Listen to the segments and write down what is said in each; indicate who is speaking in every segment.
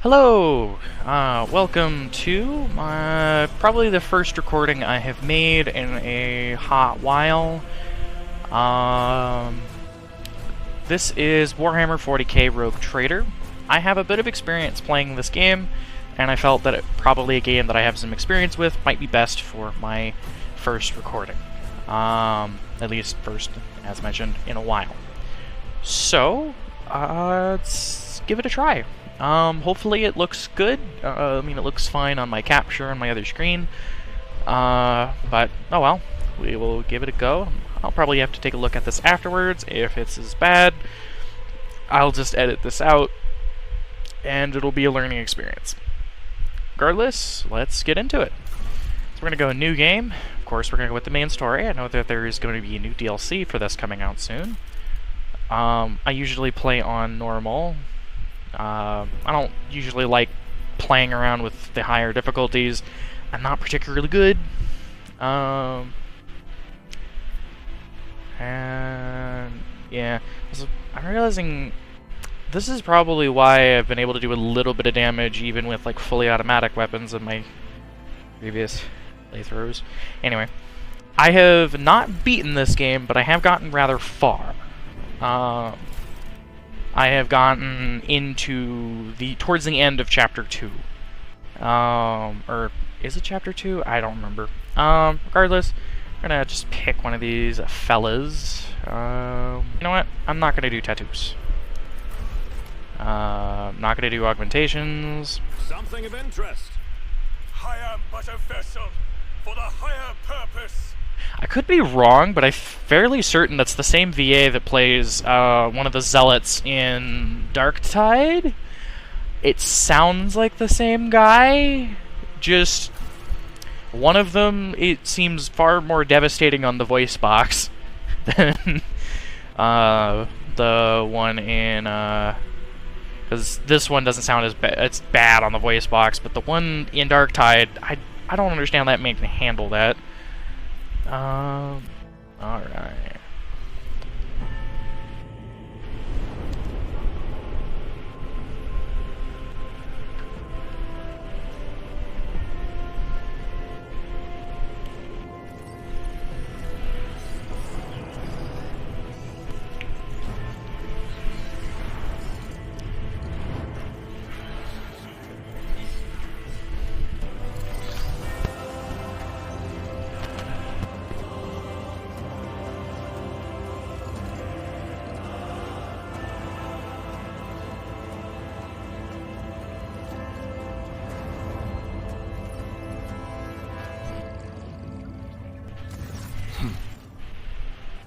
Speaker 1: Hello! Welcome to probably the first recording I have made in a hot while. This is Warhammer 40K Rogue Trader. I have a bit of experience playing this game, and I felt that probably a game that I have some experience with might be best for my first recording. At least first, as mentioned, in a while. So, let's give it a try. Hopefully it looks good. I mean, it looks fine on my capture on my other screen. But, oh well. We will give it a go. I'll probably have to take a look at this afterwards. If it's as bad, I'll just edit this out, and it'll be a learning experience. Regardless, let's get into it. So we're going to go new game. Of course, we're going to go with the main story. I know that there is going to be a new DLC for this coming out soon. I usually play on normal. I don't usually like playing around with the higher difficulties. I'm not particularly good. And yeah, so I'm realizing this is probably why I've been able to do a little bit of damage even with like fully automatic weapons in my previous playthroughs. Anyway, I have not beaten this game, but I have gotten rather far. I have gotten into towards the end of Chapter 2. Or is it Chapter 2? I don't remember. Regardless, I'm gonna just pick one of these fellas. You know what? I'm not gonna do tattoos. I'm not gonna do augmentations.
Speaker 2: Something of interest. I am but a vessel for the higher purpose.
Speaker 1: I could be wrong, but I'm fairly certain that's the same VA that plays one of the zealots in Darktide. It sounds like the same guy, just one of them, it seems far more devastating on the voice box than the one in, because this one doesn't sound as bad, it's bad on the voice box, but the one in Darktide, I don't understand that man can handle that. Alright.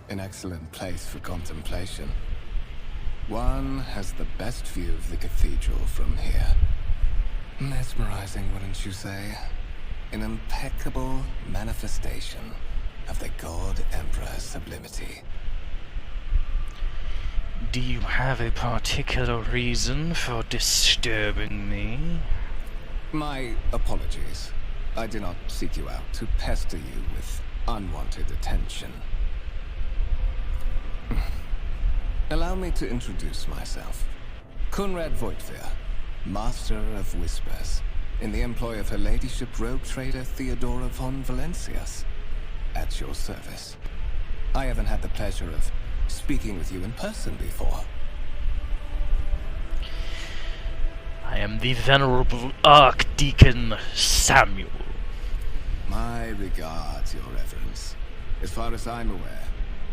Speaker 3: An excellent place for contemplation. One has the best view of the cathedral from here. Mesmerizing, wouldn't you say? An impeccable manifestation of the God Emperor's sublimity.
Speaker 1: Do you have a particular reason for disturbing me?
Speaker 3: My apologies. I did not seek you out to pester you with unwanted attention. Allow me to introduce myself. Conrad Voigtveer, Master of Whispers, in the employ of Her Ladyship Rogue Trader Theodora von Valencias. At your service. I haven't had the pleasure of speaking with you in person before.
Speaker 1: I am the Venerable Archdeacon Samuel.
Speaker 3: My regards, Your Reverence. As far as I'm aware,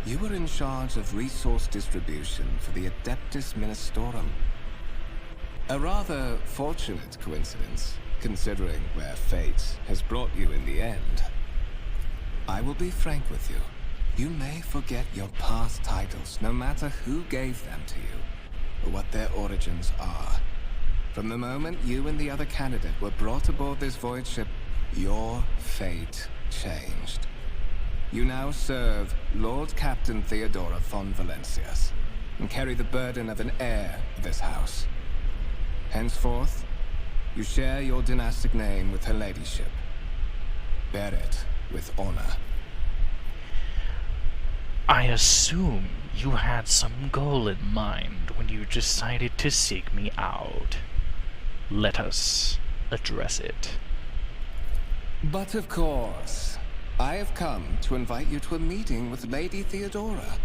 Speaker 3: you were in charge of resource distribution for the Adeptus Ministorum. A rather fortunate coincidence, considering where fate has brought you in the end. I will be frank with you. You may forget your past titles, no matter who gave them to you, or what their origins are. From the moment you and the other candidate were brought aboard this void ship, your fate changed. You now serve Lord Captain Theodora von Valencias, and carry the burden of an heir of this house. Henceforth, you share your dynastic name with Her Ladyship. Bear it with honor.
Speaker 1: I assume you had some goal in mind when you decided to seek me out. let us address it.
Speaker 3: But of course, I have come to invite you to a meeting with Lady Theodora.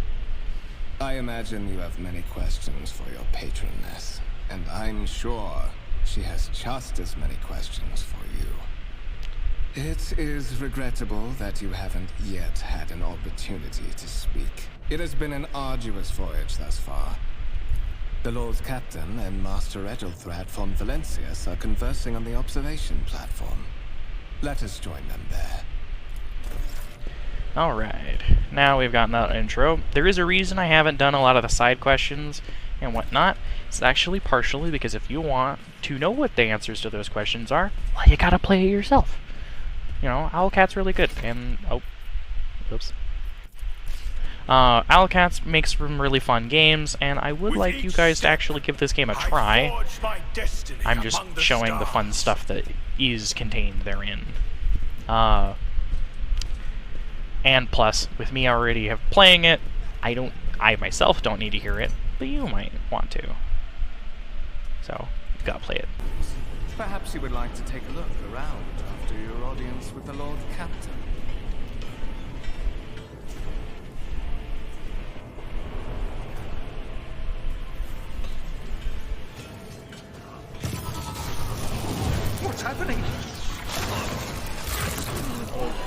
Speaker 3: I imagine you have many questions for your patroness, and I'm sure she has just as many questions for you. It is regrettable that you haven't yet had an opportunity to speak. It has been an arduous voyage thus far. The Lord's Captain and Master Edelthrat von Valencius are conversing on the observation platform. Let us join them there.
Speaker 1: Alright, now we've gotten that intro. There is a reason I haven't done a lot of the side questions and whatnot. It's actually partially because if you want to know what the answers to those questions are, well, you gotta play it yourself. You know, Owlcat's really good, and... oh, oops. Owlcats makes some really fun games, and I would like you guys to actually give this game a try. I'm just showing the fun stuff that is contained therein. And plus, with me already playing it, I myself don't need to hear it, but you might want to. So, you've got to play it.
Speaker 3: Perhaps you would like to take a look around after your audience with the Lord Captain.
Speaker 2: What's happening?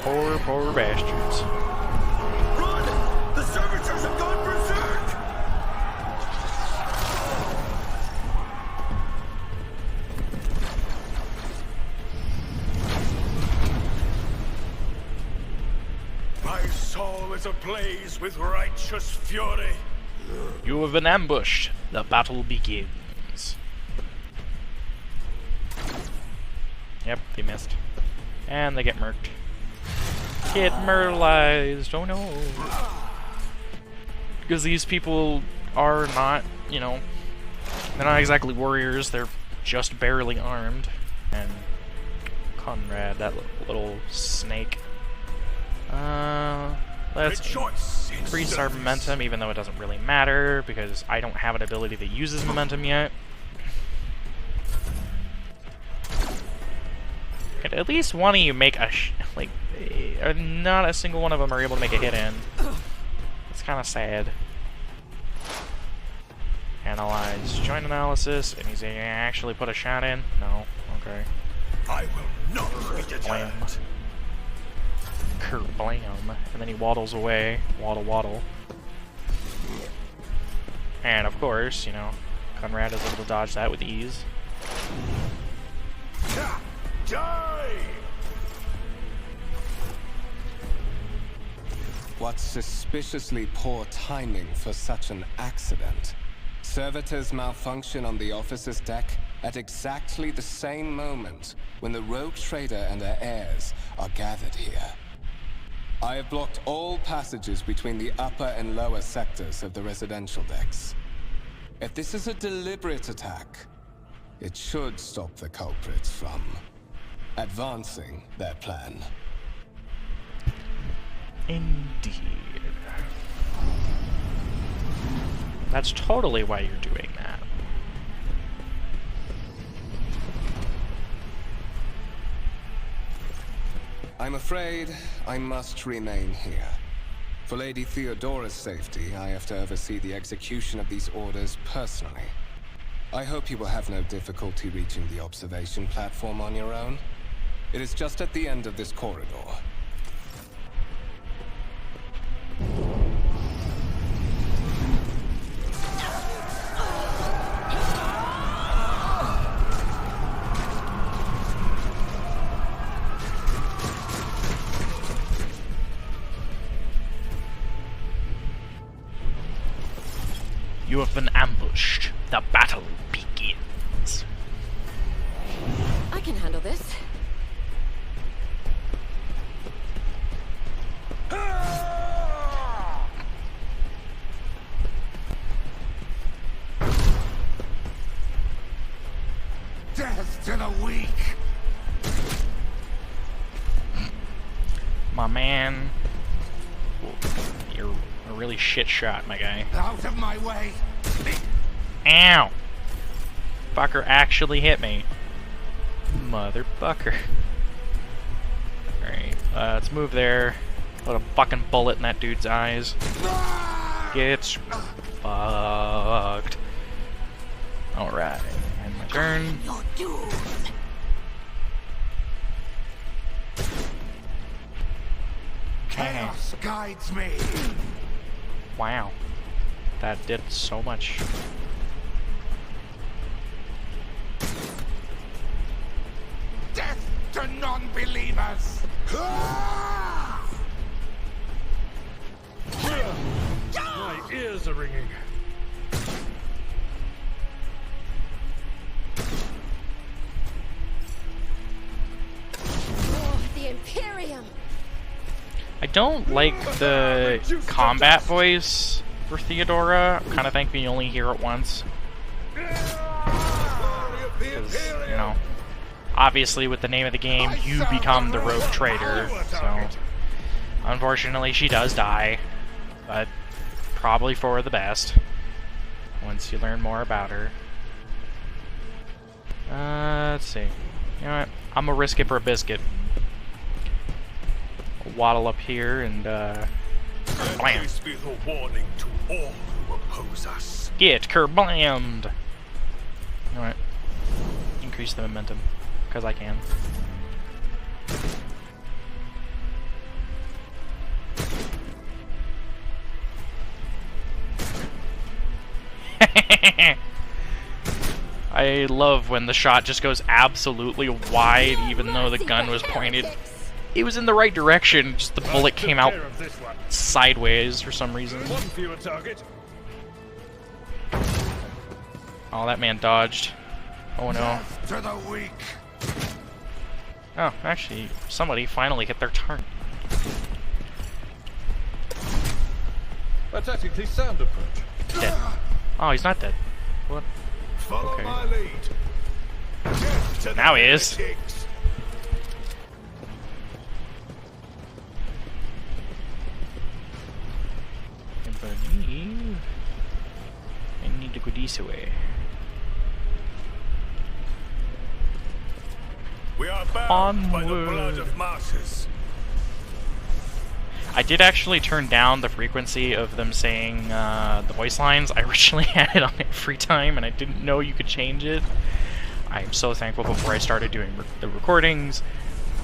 Speaker 1: Oh, poor bastards.
Speaker 2: Run! The servitors have gone berserk! My soul is ablaze with righteous fury.
Speaker 1: You have been ambushed. The battle begins. Yep, they missed. And they get murked. Get myrtleized, oh no. Because these people are not, you know, they're not exactly warriors, they're just barely armed. And Conrad, that little snake. Let's increase our momentum, even though it doesn't really matter, because I don't have an ability that uses momentum yet. And at least one of you make a not a single one of them are able to make a hit in. It's kind of sad. Analyze joint analysis, and he's actually put a shot in? No. Okay.
Speaker 2: I will not be
Speaker 1: Blam.
Speaker 2: deterred.
Speaker 1: Kerblam. And then he waddles away. Waddle, waddle. And of course, you know, Conrad is able to dodge that with ease.
Speaker 2: Die!
Speaker 3: What suspiciously poor timing for such an accident. Servitors malfunction on the officer's deck at exactly the same moment when the rogue trader and her heirs are gathered here. I have blocked all passages between the upper and lower sectors of the residential decks. If this is a deliberate attack, it should stop the culprits from advancing their plan.
Speaker 1: Indeed. That's totally why you're doing that.
Speaker 3: I'm afraid I must remain here. For Lady Theodora's safety, I have to oversee the execution of these orders personally. I hope you will have no difficulty reaching the observation platform on your own. It is just at the end of this corridor.
Speaker 1: You have been ambushed. The battle begins.
Speaker 4: I can handle this.
Speaker 2: Death to the weak!
Speaker 1: My man. You're a really shit shot, my guy.
Speaker 2: Out of my way!
Speaker 1: Ow! Fucker actually hit me. Motherfucker. Alright, let's move there. Put a fucking bullet in that dude's eyes. Get fucked. Alright, and my turn.
Speaker 2: Chaos guides me.
Speaker 1: Wow. That did so much.
Speaker 2: Death to non-believers. My ears are ringing.
Speaker 4: Oh, the Imperium!
Speaker 1: I don't like the combat voice for Theodora. I'm kind of thankful you only hear it once. Because, you know, obviously with the name of the game, you become the rogue traitor. So, unfortunately, she does die. But probably for the best. Once you learn more about her. Let's see. You know what? I'm gonna risk it for a biscuit. Waddle up here and blam.
Speaker 2: This be the warning to all who oppose us.
Speaker 1: Get kerblammed. Alright. Increase the momentum. Because I can. I love when the shot just goes absolutely wide even though the gun was pointed. It was in the right direction, just the bullet came out sideways for some reason.
Speaker 2: One fewer target.
Speaker 1: Oh, that man dodged. Oh no.
Speaker 2: To the weak.
Speaker 1: Oh, actually, somebody finally hit their turn.
Speaker 2: A tactically sound approach.
Speaker 1: Dead. Oh, he's not dead. What?
Speaker 2: Follow
Speaker 1: Okay.
Speaker 2: my lead. Death to the
Speaker 1: Now he is.
Speaker 2: heretics.
Speaker 1: I need to go this way.
Speaker 2: We are bound by the
Speaker 1: Onward.
Speaker 2: blood of martyrs.
Speaker 1: I did actually turn down the frequency of them saying the voice lines. I originally had it on every time, and I didn't know you could change it. I'm so thankful before I started doing the recordings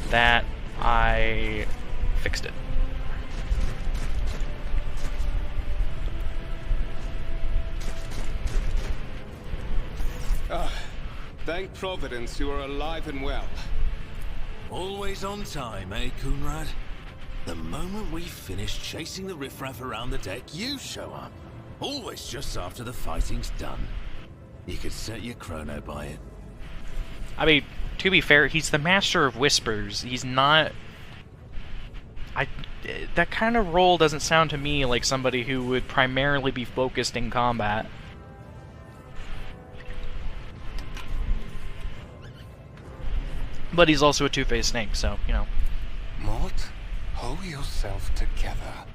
Speaker 1: that I fixed it.
Speaker 3: Thank Providence you are alive and well.
Speaker 5: Always on time, eh, Coonrad? The moment we finish chasing the riffraff around the deck, you show up. Always just after the fighting's done. You could set your chrono by it.
Speaker 1: I mean, to be fair, he's the master of whispers. He's not... that kind of role doesn't sound to me like somebody who would primarily be focused in combat. But he's also a two-faced snake, so, you know.
Speaker 3: Mort, hold yourself together.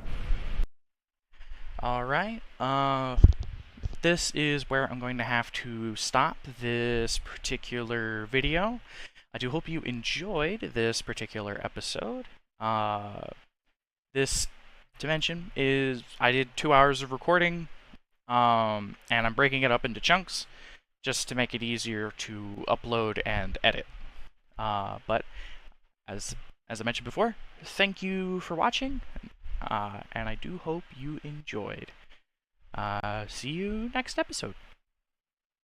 Speaker 1: Alright, this is where I'm going to have to stop this particular video. I do hope you enjoyed this particular episode. This dimension is... I did 2 hours of recording, and I'm breaking it up into chunks, just to make it easier to upload and edit. But, as I mentioned before, thank you for watching, and I do hope you enjoyed. See you next episode.